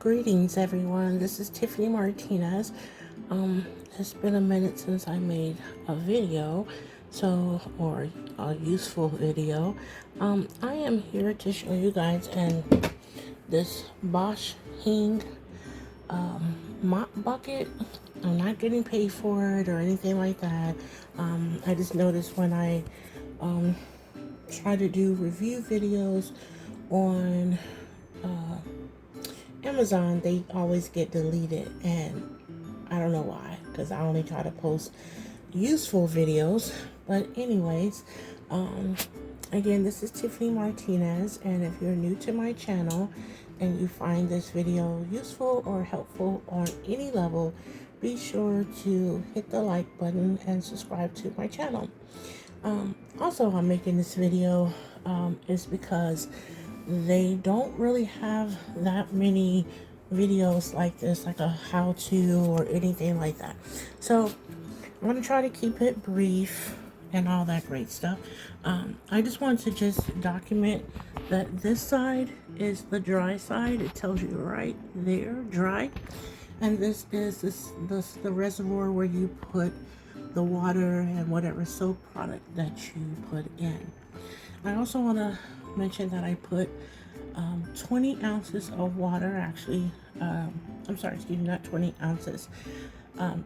Greetings everyone, this is Tiffany Martinez. It's been a minute since I made a video, or a useful video. I am here to show you guys this BOSHEng mop bucket. I'm not getting paid for it or anything like that. I just noticed when I try to do review videos on Amazon, they always get deleted, and I don't know why, because I only try to post useful videos. But anyways, again, this is Tiffany Martinez, and if you're new to my channel and you find this video useful or helpful on any level, be sure to hit the like button and subscribe to my channel. Also, I'm making this video is because they don't really have that many videos like this, like a how-to or anything like that. So I'm going to try to keep it brief and all that great stuff. I just want to just document that this side is the dry side. It tells you right there, dry. And this is the reservoir where you put the water and whatever soap product that you put in. I also want to mention that I put 20 ounces of water, actually, I'm sorry, excuse me, not 20 ounces,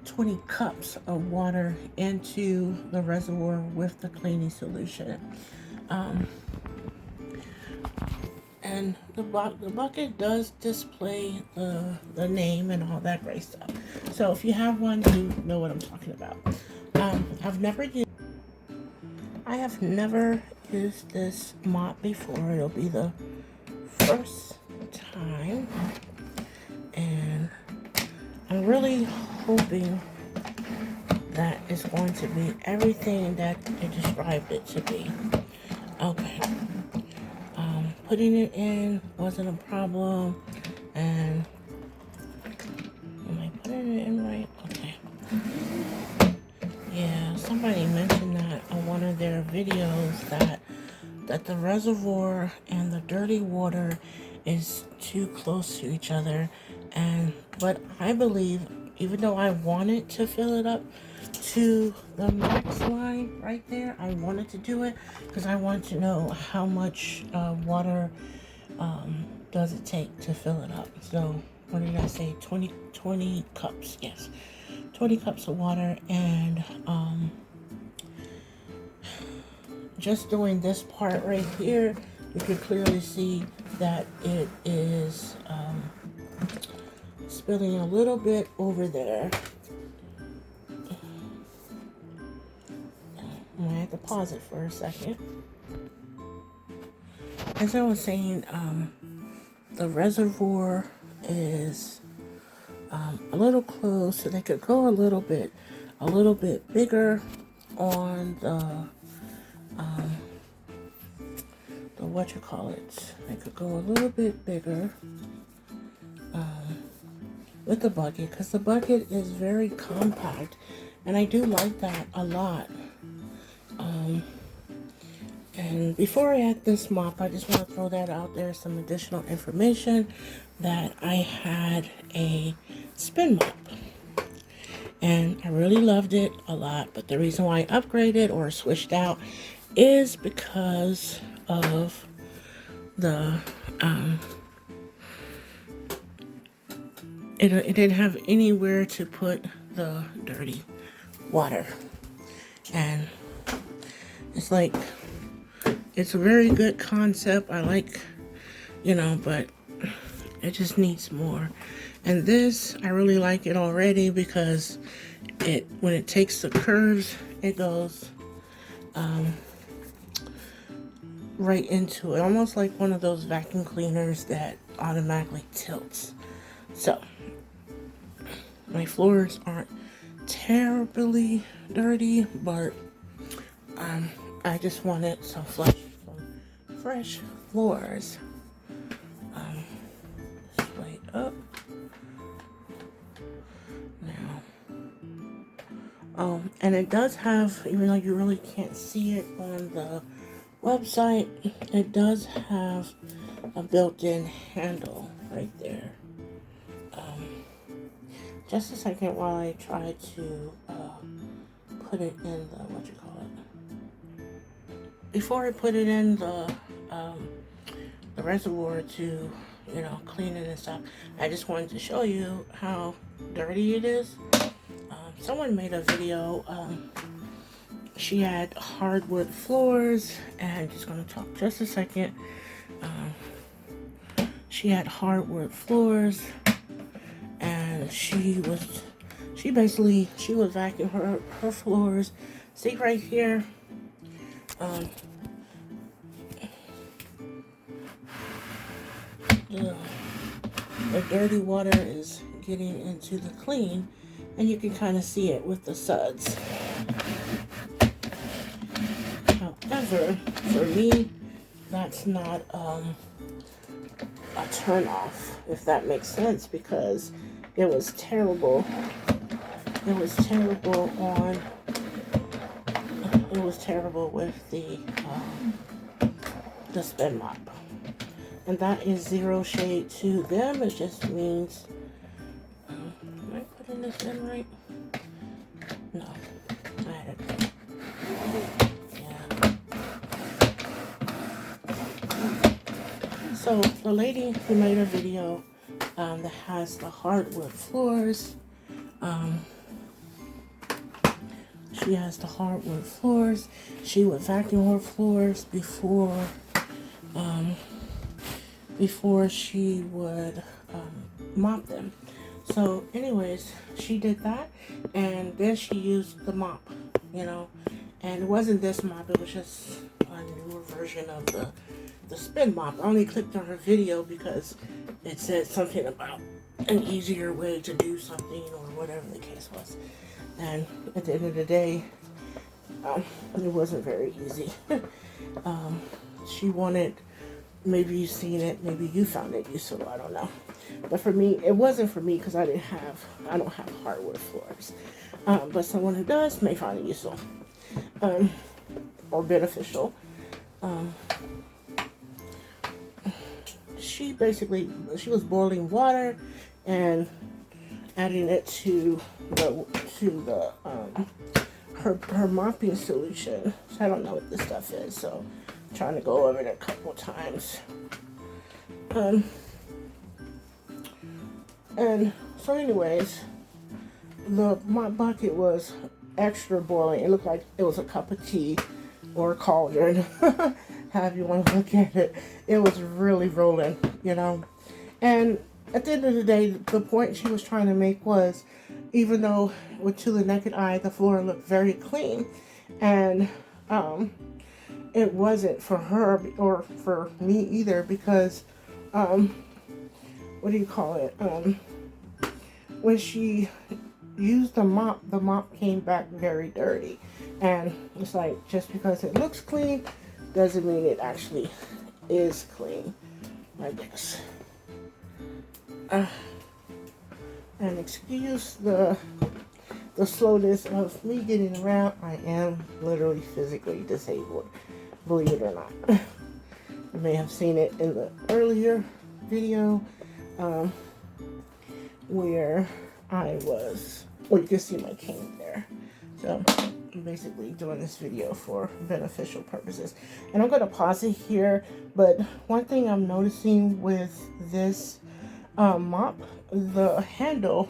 20 cups of water into the reservoir with the cleaning solution. And the bucket does display the name and all that great stuff. So if you have one, you know what I'm talking about. I have never used this mop before. It'll be the first time, and I'm really hoping that it's going to be everything that it described it to be. Okay. Putting it in wasn't a problem, and am I putting it in right? Okay. Yeah, somebody mentioned that on one of their videos that the reservoir and the dirty water is too close to each other, but I believe, even though I wanted to fill it up to the max line right there, I wanted to do it because I wanted to know how much water does it take to fill it up. So what did I say? 20 cups. Yes, 20 cups of water. And just doing this part right here, you can clearly see that it is spilling a little bit over there. I'm gonna have to pause it for a second. As I was saying, the reservoir is a little close, so they could go a little bit bigger on the what you call it. They could go a little bit bigger with the bucket, because the bucket is very compact, and I do like that a lot. And before I add this mop, I just want to throw that out there, some additional information, that I had a spin mop. And I really loved it a lot, but the reason why I upgraded or switched out is because of the, it didn't have anywhere to put the dirty water. And it's like, it's a very good concept. I like, but it just needs more. And this, I really like it already because when it takes the curves, it goes right into it. Almost like one of those vacuum cleaners that automatically tilts. So, my floors aren't terribly dirty, but I just wanted some fresh floors. Straight up now. And it does have, even though you really can't see it on the website, it does have a built-in handle right there. just a second while I try to put it in the, what you call it? Before I put it in the reservoir to, you know, clean it and stuff, I just wanted to show you how dirty it is. Someone made a video. She had hardwood floors, and just gonna talk just a second. She had hardwood floors, and she was vacuuming her floors. See right here, the dirty water is getting into the clean, and you can kind of see it with the suds. However, for me, that's not a turn off, if that makes sense, because it was terrible. It was terrible with the spin mop. And that is zero shade to them. It just means, am I putting this in right? No, I had it. Yeah. So the lady who made a video that has the hardwood floors, she has the hardwood floors. She would vacuum her floors before she would mop them. So anyways, she did that, and then she used the mop, you know, and it wasn't this mop, it was just a newer version of the spin mop. I only clicked on her video because it said something about an easier way to do something, or whatever the case was. And at the end of the day, it wasn't very easy. She wanted, maybe you've seen it, maybe you found it useful, I don't know. But for me, it wasn't for me because I don't have hardwood floors. But someone who does may find it useful or beneficial. She was boiling water and adding it to her mopping solution. So I don't know what this stuff is, so I'm trying to go over it a couple times. And so anyways, my bucket was extra boiling. It looked like it was a cup of tea or a cauldron, however you want to look at it. It was really rolling, you know. And at the end of the day, the point she was trying to make was, even though to the naked eye the floor looked very clean, and it wasn't for her or for me either, because what do you call it? When she used the mop came back very dirty. And it's like, just because it looks clean doesn't mean it actually is clean, I guess. And excuse the slowness of me getting around. I am literally physically disabled, believe it or not. You may have seen it in the earlier video where I was, well, you can see my cane there. So I'm basically doing this video for beneficial purposes. And I'm going to pause it here, but one thing I'm noticing with this mop, the handle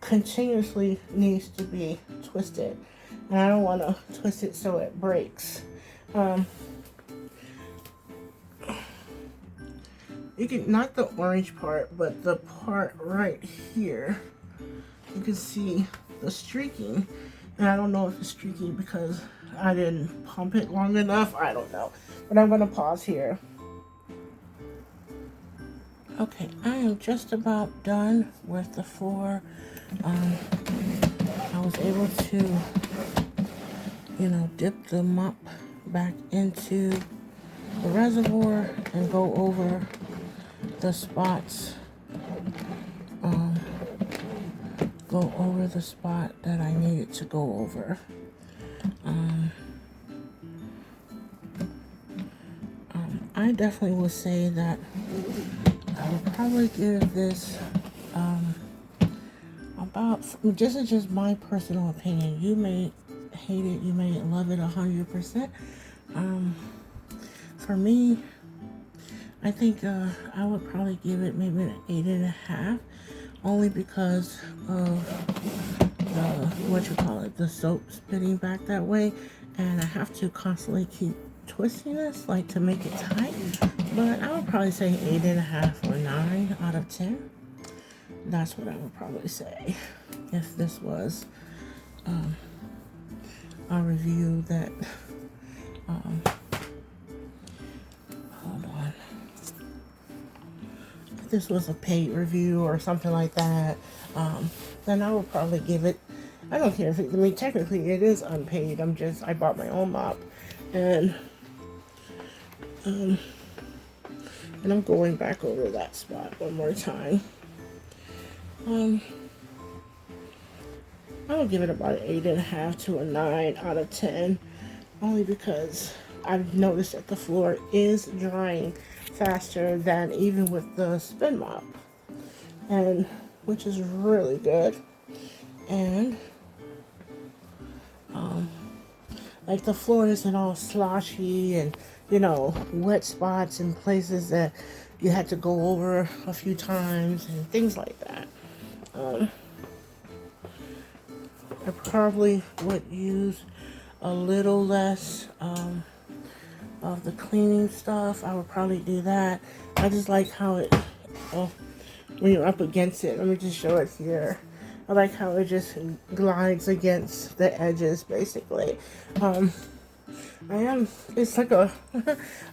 continuously needs to be twisted, and I don't want to twist it so it breaks. You can, not the orange part, but the part right here, you can see the streaking, and I don't know if it's streaking because I didn't pump it long enough. I don't know, but I'm going to pause here. Okay, I am just about done with the floor. I was able to, dip the mop back into the reservoir and go over the spots. Go over the spot that I needed to go over. I definitely would say that I would probably give this about, this is just my personal opinion. You may hate it, you may love it 100%. For me, I think I would probably give it maybe an 8.5, only because of the soap spinning back that way, and I have to constantly keep twisting this like to make it tight. But I would probably say 8.5 or 9 out of 10. That's what I would probably say if this was a review that hold on, if this was a paid review or something like that, then I would probably give it, I don't care if it, I mean, technically it is unpaid. I bought my own mop, and I'm going back over that spot one more time. I would give it about an 8.5 to a 9 out of 10, only because I've noticed that the floor is drying faster than even with the spin mop, and which is really good. And like the floor isn't all sloshy and, you know, wet spots in places that you had to go over a few times and things like that. I probably would use a little less of the cleaning stuff. I would probably do that. I just like how it, when you're up against it, let me just show it here. I like how it just glides against the edges, basically. It's like a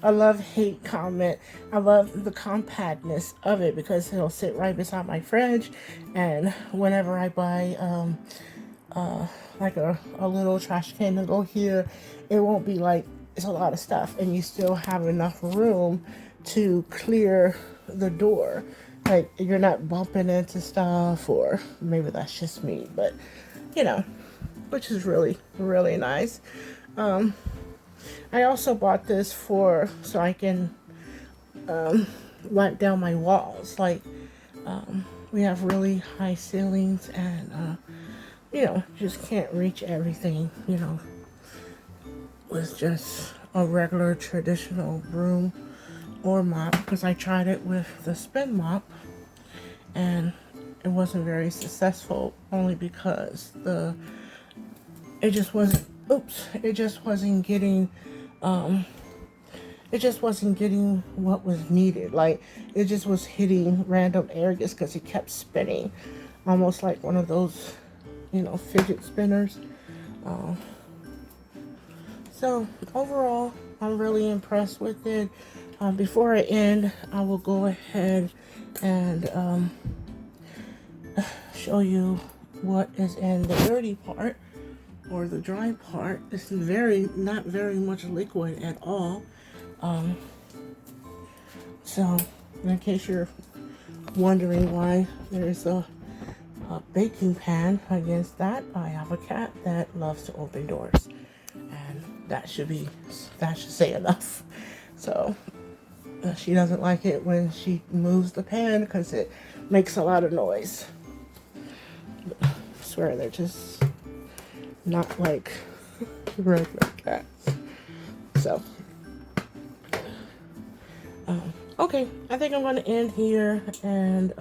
a love-hate comment. I love the compactness of it because it'll sit right beside my fridge, and whenever I buy like a little trash can to go here, it won't be like it's a lot of stuff and you still have enough room to clear the door. Like, you're not bumping into stuff, or maybe that's just me, but you know, which is really, really nice. I also bought this so I can wipe down my walls. Like, we have really high ceilings, and you know, just can't reach everything, you know, with just a regular traditional broom or mop, because I tried it with the spin mop and it wasn't very successful, only because it just wasn't getting what was needed. Like, it just was hitting random areas because it kept spinning, almost like one of those, you know, fidget spinners. So overall, I'm really impressed with it. Before I end, I will go ahead and show you what is in the dirty part, or the dry part. It's not very much liquid at all. So in case you're wondering why there's a baking pan against that, I have a cat that loves to open doors, and that should say enough. So she doesn't like it when she moves the pan because it makes a lot of noise. I swear, they're just not like regular cats. So okay, I think I'm going to end here and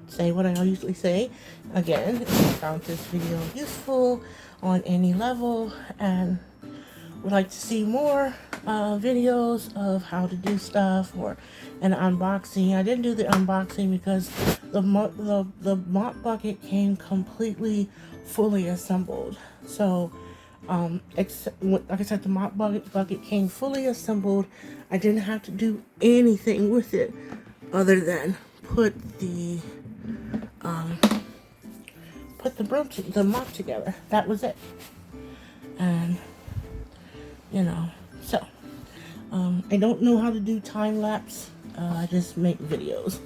say what I usually say. Again, if you found this video useful on any level and would like to see more videos of how to do stuff, or an unboxing. I didn't do the unboxing because the mop bucket came completely fully assembled. So like I said, the mop bucket came fully assembled. I didn't have to do anything with it other than put the mop together. That was it. And you know, so I don't know how to do time lapse. I just make videos.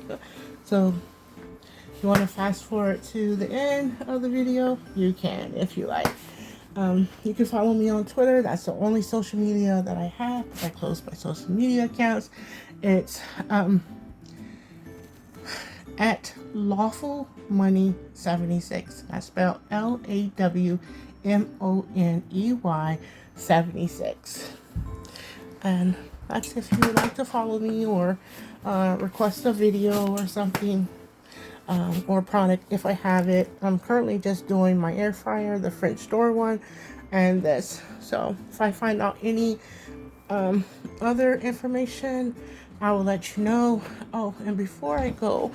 So if you want to fast forward to the end of the video, you can if you like. You can follow me on Twitter. That's the only social media that I have. I closed my social media accounts. It's at Lawful Money 76. I spelled LAWMONEY 76. And that's if you would like to follow me or request a video or something, or product if I have it. I'm currently just doing my air fryer, the French door one, and this. So if I find out any other information, I will let you know. Oh, and before I go,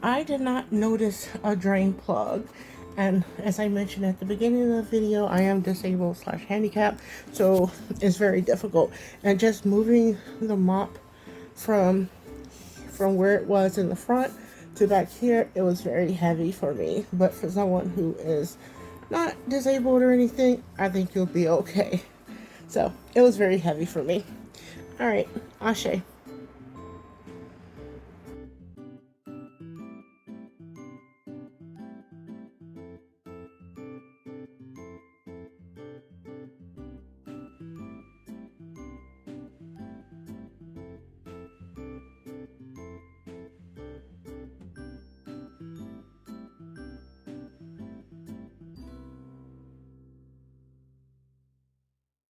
I did not notice a drain plug. And as I mentioned at the beginning of the video, I am disabled / handicapped, so it's very difficult. And just moving the mop from where it was in the front to back here, it was very heavy for me. But for someone who is not disabled or anything, I think you'll be okay. So it was very heavy for me. All right, Ashe.